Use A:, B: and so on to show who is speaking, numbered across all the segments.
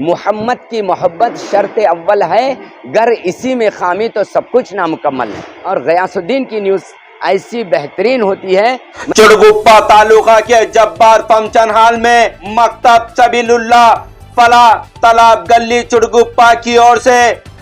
A: محمد کی محبت شرط اول ہے، گر اسی میں خامی تو سب کچھ نامکمل ہے۔ اور غیاث الدین کی نیوز ایسی بہترین ہوتی ہے۔
B: چڑگپا تعلقہ کے جبار فنکشن ہال میں مکتب سبیل اللہ فلاح تالاب گلی چڑگپا کی اور سے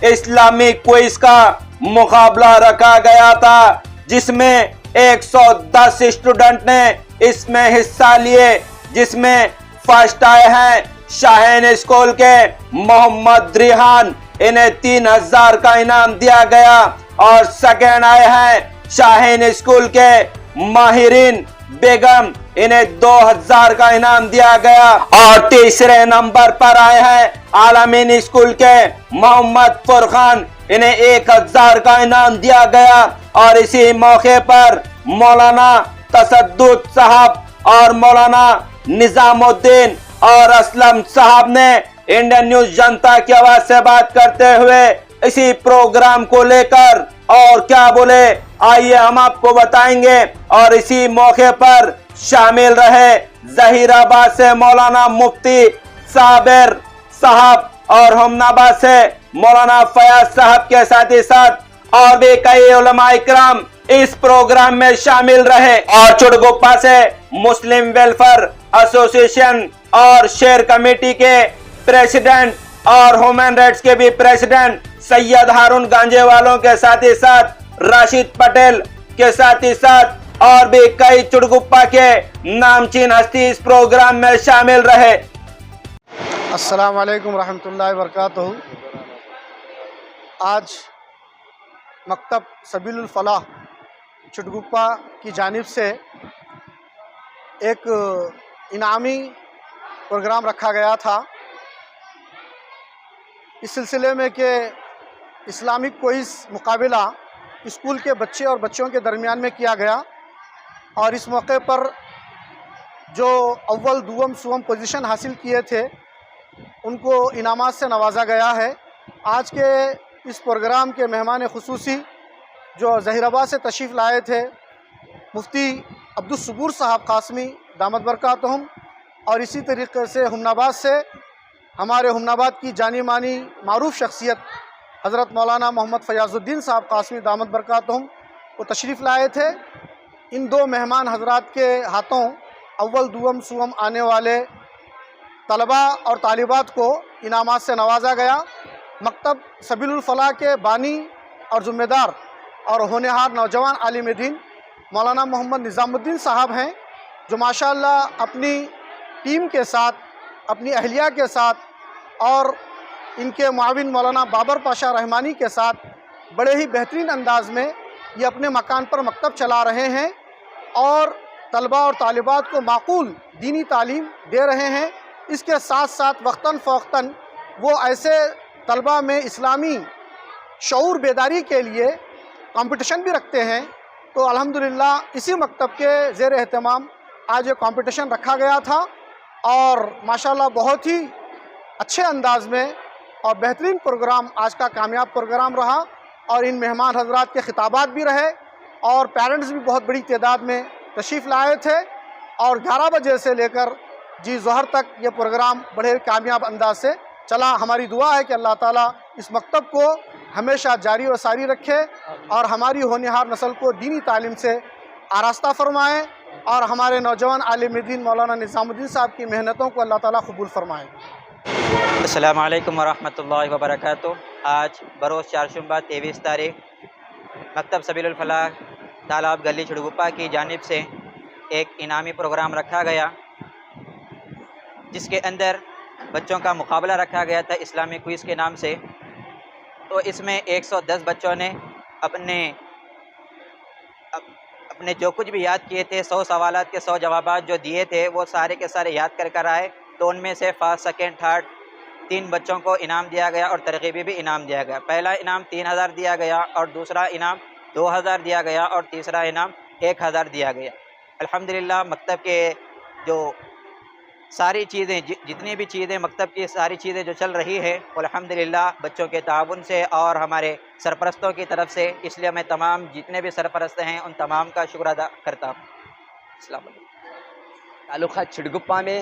B: اسلامی کوئز کا مقابلہ رکھا گیا تھا، جس میں 110 اسٹوڈنٹ نے اس میں حصہ لیے، جس میں فرسٹ آئے ہیں شاہین اسکول کے محمد ریحان، انہیں 3000 کا انعام دیا گیا، اور سیکنڈ آئے ہیں شاہین اسکول کے ماہرین بیگم، انہیں 2000 کا انعام دیا گیا، اور تیسرے نمبر پر آئے ہیں عالمین اسکول کے محمد فرقان، انہیں 1000 کا انعام دیا گیا۔ اور اسی موقع پر مولانا تصدق صاحب اور مولانا نظام الدین اور اسلم صاحب نے انڈین نیوز جنتا کی آواز سے بات کرتے ہوئے اسی پروگرام کو لے کر اور کیا بولے، آئیے ہم آپ کو بتائیں گے۔ اور اسی موقع پر شامل رہے ظہیر آباد سے مولانا مفتی صابر صاحب اور ہمناباد سے مولانا فیاض صاحب کے ساتھ ہی ساتھ اور بھی کئی علماء اکرام اس پروگرام میں شامل رہے۔ اور چڑگپا سے مسلم ویلفیئر ایسوسی ایشن اور شیر کمیٹی کے پریزیڈنٹ اور ہیومن رائٹس کے بھی پریزیڈنٹ سید ہارون گانجے والوں کے ساتھ ہی ساتھ راشد پٹیل کے ساتھ ہی ساتھ اور بھی کئی چڑگپا کے نامچین ہستی اس پروگرام میں شامل رہے۔
C: السلام علیکم ورحمۃ اللہ وبرکاتہ۔ آج مکتب سبیل الفلاح چڑگپا کی جانب سے ایک انعامی پروگرام رکھا گیا تھا، اس سلسلے میں کہ اسلامک کوئز مقابلہ اسکول کے بچے اور بچوں کے درمیان میں کیا گیا، اور اس موقع پر جو اول دوم سوم پوزیشن حاصل کیے تھے ان کو انعامات سے نوازا گیا ہے۔ آج کے اس پروگرام کے مہمان خصوصی جو ظہیر آباد سے تشریف لائے تھے مفتی عبدالصبور صاحب قاسمی دامت برکاتہم، اور اسی طریقے سے ہمناباد سے ہمارے ہمناباد کی جانی مانی معروف شخصیت حضرت مولانا محمد فیاض الدین صاحب قاسمی دامت برکاتہم وہ تشریف لائے تھے۔ ان دو مہمان حضرات کے ہاتھوں اول دوم سوم آنے والے طلباء اور طالبات کو انعامات سے نوازا گیا۔ مکتب سبیل الفلاح کے بانی اور ذمہ دار اور ہونہار نوجوان عالم دین مولانا محمد نظام الدین صاحب ہیں، جو ماشاءاللہ اپنی ٹیم کے ساتھ، اپنی اہلیہ کے ساتھ اور ان کے معاون مولانا بابر پاشا رحمانی کے ساتھ بڑے ہی بہترین انداز میں یہ اپنے مکان پر مکتب چلا رہے ہیں، اور طلباء اور طالبات کو معقول دینی تعلیم دے رہے ہیں۔ اس کے ساتھ ساتھ وقتاً فوقتاً وہ ایسے طلباء میں اسلامی شعور بیداری کے لیے کمپٹیشن بھی رکھتے ہیں۔ تو الحمدللہ اسی مکتب کے زیر اہتمام آج یہ کمپٹیشن رکھا گیا تھا، اور ماشاءاللہ بہت ہی اچھے انداز میں اور بہترین پروگرام آج کا کامیاب پروگرام رہا، اور ان مہمان حضرات کے خطابات بھی رہے، اور پیرنٹس بھی بہت بڑی تعداد میں تشریف لائے تھے، اور 11 بجے سے لے کر ظہر تک یہ پروگرام بڑے کامیاب انداز سے چلا۔ ہماری دعا ہے کہ اللہ تعالیٰ اس مکتب کو ہمیشہ جاری و ساری رکھے، اور ہماری ہونہار نسل کو دینی تعلیم سے آراستہ فرمائے، اور ہمارے نوجوان عالم دین مولانا نظام الدین صاحب کی محنتوں کو اللہ تعالیٰ قبول فرمائے۔
D: السلام علیکم ورحمۃ اللہ وبرکاتہ۔ آج بروز چہارشنبہ 23 تاریخ مکتب سبیل الفلاح تالاب گلی چڑگپا کی جانب سے ایک انعامی پروگرام رکھا گیا، جس کے اندر بچوں کا مقابلہ رکھا گیا تھا اسلامی کوئز کے نام سے۔ تو اس میں 110 بچوں نے اپنے جو کچھ بھی یاد کیے تھے، 100 سوالات کے 100 جوابات جو دیے تھے وہ سارے کے سارے یاد کر آئے۔ تو ان میں سے فرسٹ سیکنڈ تھرڈ 3 بچوں کو انعام دیا گیا، اور ترغیبی بھی انعام دیا گیا۔ پہلا انعام 3000 دیا گیا، اور دوسرا انعام 2000 دیا گیا، اور تیسرا انعام 1000 دیا گیا۔ الحمدللہ مکتب کے جو ساری چیزیں، جتنی بھی چیزیں مکتب کی ساری چیزیں جو چل رہی ہے الحمدللہ بچوں کے تعاون سے اور ہمارے سرپرستوں کی طرف سے، اس لیے میں تمام جتنے بھی سرپرست ہیں ان تمام کا شکر ادا کرتا ہوں۔ السلام علیکم۔
A: تعلقہ چڑگپا میں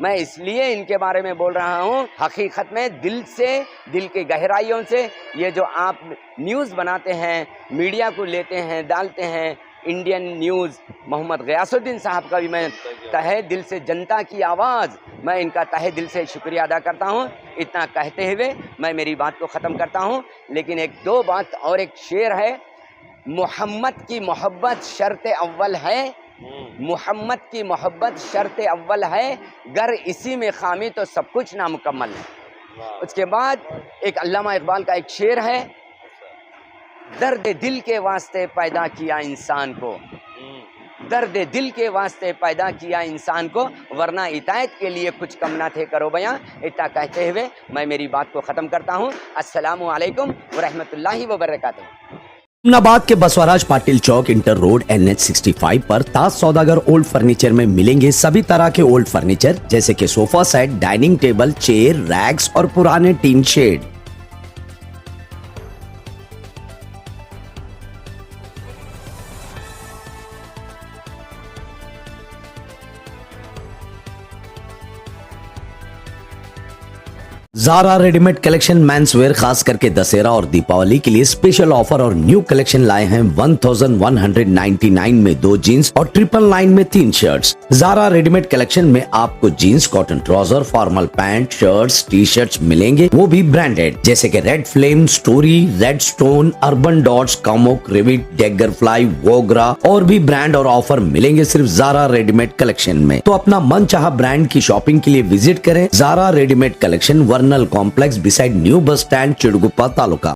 A: میں اس لیے ان کے بارے میں بول رہا ہوں، حقیقت میں دل سے، دل کی گہرائیوں سے یہ جو آپ نیوز بناتے ہیں، میڈیا کو لیتے ہیں، ڈالتے ہیں، انڈین نیوز محمد غیاث الدین صاحب کا بھی میں تہہ دل سے، جنتا کی آواز، میں ان کا تہہ دل سے شکریہ ادا کرتا ہوں۔ اتنا کہتے ہوئے میں میری بات کو ختم کرتا ہوں، لیکن ایک دو بات اور، ایک شعر ہے، محمد کی محبت شرط اول ہے، محمد کی محبت شرط اول ہے، گر اسی میں خامی تو سب کچھ نامکمل ہے۔ اس کے بعد ایک علامہ اقبال کا ایک شعر ہے، درد دل کے واسطے پیدا کیا انسان کو، درد دل کے واسطے پیدا کیا انسان کو، ورنہ اطاعت کے لیے کچھ کم نہ تھے کرو بیاں۔ اتنا کہتے ہوئے میں میری بات کو ختم کرتا ہوں۔ السلام علیکم ورحمۃ اللہ وبرکاتہ۔
E: امنآباد کے بسوراج پاٹل چوک انٹر روڈ NH 65 پر تاج سوداگر اولڈ فرنیچر میں ملیں گے سبھی طرح کے اولڈ فرنیچر جیسے کہ صوفہ set, dining table, chair, racks اور پرانے tin shed. Zara ready made collection menswear خاص کر کے دسہرہ اور دیپاولی کے لیے اسپیشل آفر اور نیو کلیکشن لائے ہیں۔ 1199 میں 2 جینز اور 999 میں 3 shirts. Zara ready made collection میں آپ کو jeans, cotton trouser, formal pant, shirts, T-shirts ملیں گے، وہ بھی برانڈیڈ جیسے کہ Red Flame, Story, Red Stone, Urban Dots, کاموک، ریوٹ، ڈیگر فلائی، ووگرا اور بھی برانڈ اور آفر ملیں گے صرف زارا ریڈی میڈ کلیکشن میں۔ تو اپنا من چاہا برانڈ کی شاپنگ کے لیے وزٹ کریں۔ زارا ریڈی میڈ کلیکشن، ورنل complex, beside new bus stand, Chitguppa تعلقہ۔